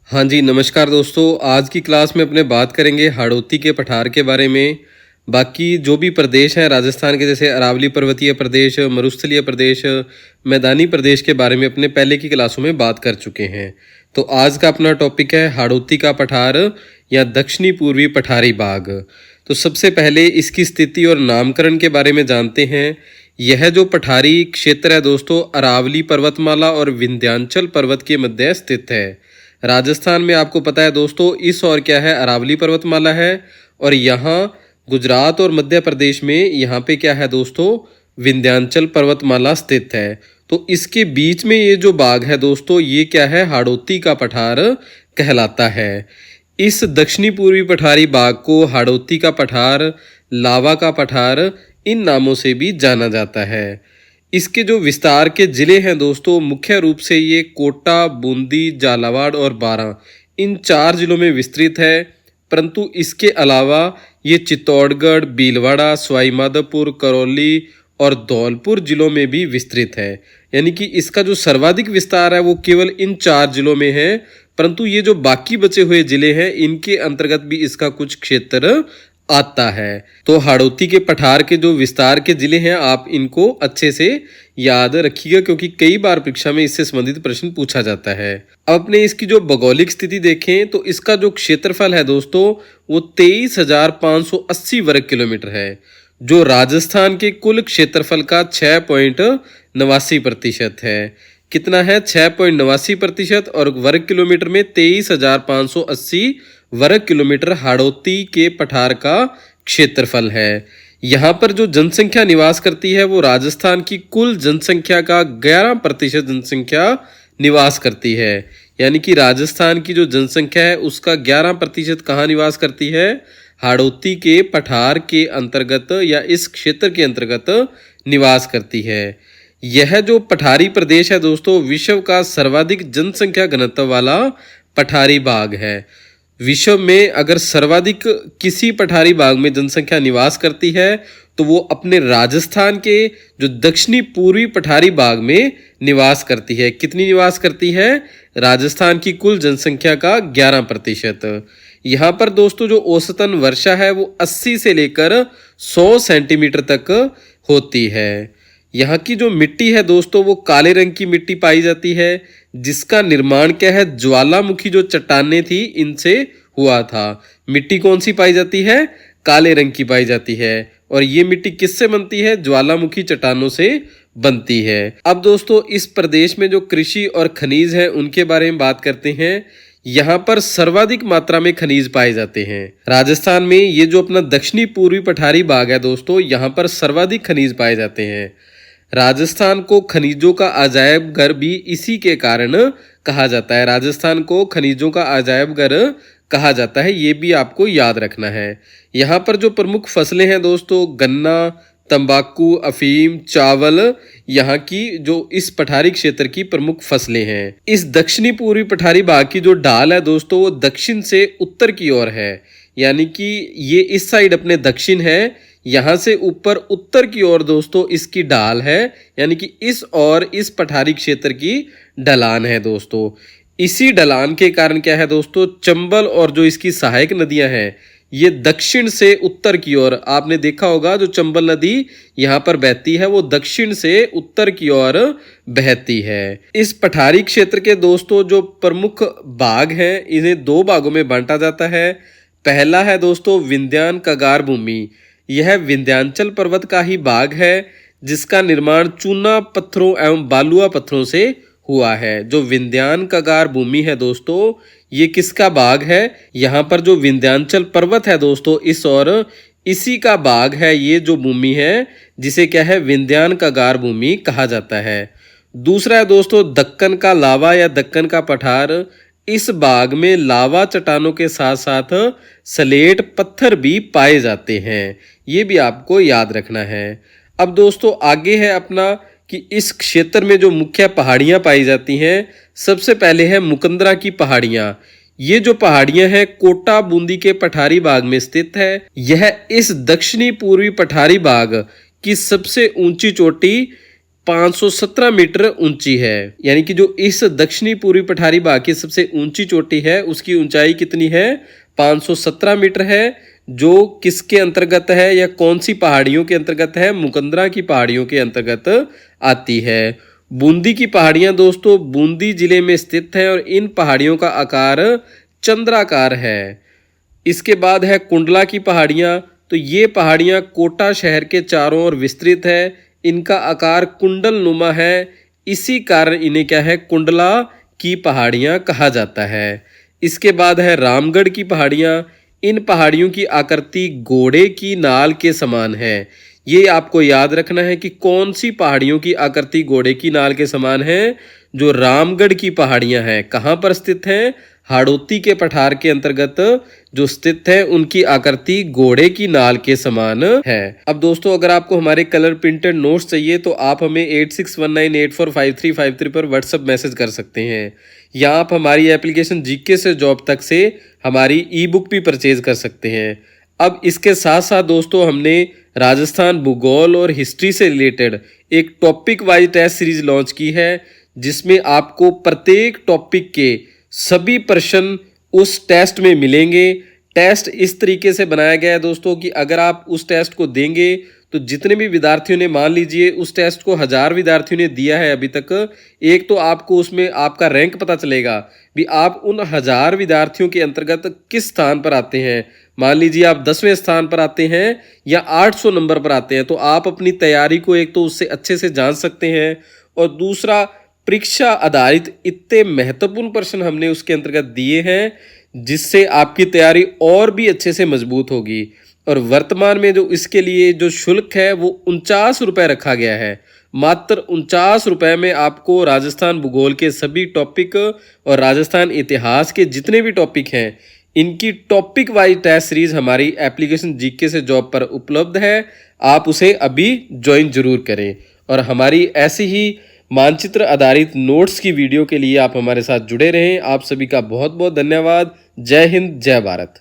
हाँ जी, नमस्कार दोस्तों। आज की क्लास में अपने बात करेंगे हाड़ौती के पठार के बारे में। बाकी जो भी प्रदेश हैं राजस्थान के, जैसे अरावली पर्वतीय प्रदेश, मरुस्थलीय प्रदेश, मैदानी प्रदेश के बारे में अपने पहले की क्लासों में बात कर चुके हैं। तो आज का अपना टॉपिक है हाड़ौती का पठार या दक्षिणी पूर्वी पठारी बाग। तो सबसे पहले इसकी स्थिति और नामकरण के बारे में जानते हैं। यह जो पठारी क्षेत्र है दोस्तों, अरावली पर्वतमाला और विंध्याचल पर्वत के मध्य स्थित है। राजस्थान में आपको पता है दोस्तों, इस और क्या है, अरावली पर्वतमाला है, और यहाँ गुजरात और मध्य प्रदेश में यहाँ पे क्या है दोस्तों, विंध्याचल पर्वतमाला स्थित है। तो इसके बीच में ये जो बाग है दोस्तों, ये क्या है, हाड़ौती का पठार कहलाता है। इस दक्षिणी पूर्वी पठारी बाग को हाड़ौती का पठार, लावा का पठार, इन नामों से भी जाना जाता है। इसके जो विस्तार के जिले हैं दोस्तों, मुख्य रूप से ये कोटा, बूंदी, झालावाड़ और बारां, इन 4 जिलों में विस्तृत है। परंतु इसके अलावा ये चित्तौड़गढ़, भीलवाड़ा, सवाई माधोपुर, करौली और धौलपुर जिलों में भी विस्तृत है। यानी कि इसका जो सर्वाधिक विस्तार है वो केवल इन 4 जिलों में है। परंतु ये जो बाकी बचे हुए जिले हैं, इनके अंतर्गत भी इसका कुछ क्षेत्र आता है। तो हाड़ौती के पठार के जो विस्तार के जिले हैं, आप इनको अच्छे से याद रखिएगा, क्योंकि कई बार परीक्षा में इससे संबंधित प्रश्न पूछा जाता है। अब अपने इसकी जो भौगोलिक स्थिति देखें तो इसका जो क्षेत्रफल है दोस्तों, वो 23,580 वर्ग किलोमीटर है, जो राजस्थान के कुल क्षेत्रफल का 6.89% है। कितना है, 6.89%, और वर्ग किलोमीटर में 23,580 वर्ग किलोमीटर हाड़ौती के पठार का क्षेत्रफल है। यहाँ पर जो जनसंख्या निवास करती है वो राजस्थान की कुल जनसंख्या का 11% जनसंख्या निवास करती है। यानी कि राजस्थान की जो जनसंख्या है उसका 11% कहाँ निवास करती है, हाड़ौती के पठार के अंतर्गत या इस क्षेत्र के अंतर्गत निवास करती है। यह जो पठारी प्रदेश है दोस्तों, विश्व का सर्वाधिक जनसंख्या घनत्व वाला पठारी बाग है। विश्व में अगर सर्वाधिक किसी पठारी बाग में जनसंख्या निवास करती है तो वो अपने राजस्थान के जो दक्षिणी पूर्वी पठारी बाग में निवास करती है। कितनी निवास करती है, राजस्थान की कुल जनसंख्या का 11%। यहाँ पर दोस्तों जो औसतन वर्षा है वो 80 से लेकर 100 सेंटीमीटर तक होती है। यहाँ की जो मिट्टी है दोस्तों, वो काले रंग की मिट्टी पाई जाती है, जिसका निर्माण क्या है, ज्वालामुखी जो चट्टानें थी इनसे हुआ था। मिट्टी कौन सी पाई जाती है, काले रंग की पाई जाती है, और ये मिट्टी किससे बनती है, ज्वालामुखी चट्टानों से बनती है। अब दोस्तों इस प्रदेश में जो कृषि और खनिज है उनके बारे में बात करते हैं। यहाँ पर सर्वाधिक मात्रा में खनिज पाए जाते हैं। राजस्थान में ये जो अपना दक्षिणी पूर्वी पठारी बाग है दोस्तों, यहाँ पर सर्वाधिक खनिज पाए जाते हैं। राजस्थान को खनिजों का अजायब घर भी इसी के कारण कहा जाता है। राजस्थान को खनिजों का अजायब घर कहा जाता है, ये भी आपको याद रखना है। यहाँ पर जो प्रमुख फसलें हैं दोस्तों, गन्ना, तंबाकू, अफीम, चावल, यहाँ की जो इस पठारी क्षेत्र की प्रमुख फसलें हैं। इस दक्षिणी पूर्वी पठारी बाग की जो ढाल है दोस्तों, वो दक्षिण से उत्तर की ओर है। यानी कि ये इस साइड अपने दक्षिण है, यहाँ से ऊपर उत्तर की ओर दोस्तों इसकी ढाल है। यानी कि इस और इस पठारी क्षेत्र की ढलान है दोस्तों। इसी ढलान के कारण क्या है दोस्तों, चंबल और जो इसकी सहायक नदियां हैं, ये दक्षिण से उत्तर की ओर, आपने देखा होगा जो चंबल नदी यहाँ पर बहती है वो दक्षिण से उत्तर की ओर बहती है। इस पठारी क्षेत्र के दोस्तों जो प्रमुख बाग हैं, इन्हें 2 भागों में बांटा जाता है। पहला है दोस्तों विंध्यान कगार भूमि। यह विंध्याचल पर्वत का ही बाग है, जिसका निर्माण चूना पत्थरों एवं बालुआ पत्थरों से हुआ है। जो विंध्यान कगार भूमि है दोस्तों, ये किसका बाग है, यहाँ पर जो विंध्याचल पर्वत है दोस्तों, इस और इसी का बाग है। ये जो भूमि है जिसे क्या है, विंध्यान कगार भूमि कहा जाता है। दूसरा है दोस्तों दक्कन का लावा या दक्कन का पठार। इस बाग में लावा चट्टानों के साथ साथ सलेट पत्थर भी पाए जाते हैं, ये भी आपको याद रखना है। अब दोस्तों आगे है अपना कि इस क्षेत्र में जो मुख्य पहाड़ियां पाई जाती हैं, सबसे पहले है मुकंदरा की पहाड़ियां। ये जो पहाड़ियां हैं कोटा बूंदी के पठारी बाग में स्थित है। यह इस दक्षिणी पूर्वी पठारी बाग की सबसे ऊंची चोटी 517 मीटर ऊंची है। यानी कि जो इस दक्षिणी पूर्वी पठारी भाग की सबसे ऊंची चोटी है उसकी ऊंचाई कितनी है? 517 मीटर है, जो किसके अंतर्गत है या कौन सी पहाड़ियों के अंतर्गत है? मुकंदरा की पहाड़ियों के अंतर्गत आती है। बूंदी की पहाड़ियां दोस्तों बूंदी जिले में स्थित है और इन पहाड़ियों का आकार चंद्राकार है। इसके बाद है कुंडला की पहाड़ियां, तो ये पहाड़ियां कोटा शहर के चारों ओर विस्तृत है, इनका आकार कुंडल नुमा है, इसी कारण इन्हें क्या है? कुंडला की पहाड़ियां कहा जाता है। इसके बाद है रामगढ़ की पहाड़ियां, इन पहाड़ियों की आकृति घोड़े की नाल के समान है। ये आपको याद रखना है कि कौन सी पहाड़ियों की आकृति घोड़े की नाल के समान है? जो रामगढ़ की पहाड़ियां हैं, कहाँ पर स्थित हैं? हाड़ौती के पठार के अंतर्गत जो स्थित है, उनकी आकृति घोड़े की नाल के समान है। अब दोस्तों अगर आपको हमारे कलर प्रिंटेड नोट्स चाहिए तो आप हमें 8619845353 पर व्हाट्सएप मैसेज कर सकते हैं, या आप हमारी एप्लीकेशन जीके से जॉब तक से हमारी ई बुक भी परचेज कर सकते हैं। अब इसके साथ साथ दोस्तों हमने राजस्थान भूगोल और हिस्ट्री से रिलेटेड एक topic wise test series launch की है, जिसमें आपको प्रत्येक टॉपिक के सभी प्रश्न उस टेस्ट में मिलेंगे। टेस्ट इस तरीके से बनाया गया है दोस्तों कि अगर आप उस टेस्ट को देंगे तो जितने भी विद्यार्थियों ने, मान लीजिए उस टेस्ट को 1000 विद्यार्थियों ने दिया है अभी तक, एक तो आपको उसमें आपका रैंक पता चलेगा भी आप उन 1000 विद्यार्थियों के अंतर्गत किस स्थान पर आते हैं। मान लीजिए आप 10वें स्थान पर आते हैं या 800 नंबर पर आते हैं, तो आप अपनी तैयारी को एक तो उससे अच्छे से जान सकते हैं, और दूसरा परीक्षा आधारित इतने महत्वपूर्ण प्रश्न हमने उसके अंतर्गत दिए हैं जिससे आपकी तैयारी और भी अच्छे से मजबूत होगी। और वर्तमान में जो इसके लिए जो शुल्क है वो 49 रुपये रखा गया है। मात्र 49 रुपये में आपको राजस्थान भूगोल के सभी टॉपिक और राजस्थान इतिहास के जितने भी टॉपिक हैं, इनकी टॉपिक वाइज टेस्ट सीरीज हमारी एप्लीकेशन जीके से जॉब पर उपलब्ध है। आप उसे अभी ज्वाइन जरूर करें, और हमारी ऐसी ही मानचित्र आधारित नोट्स की वीडियो के लिए आप हमारे साथ जुड़े रहें। आप सभी का बहुत बहुत धन्यवाद। जय हिंद, जय भारत।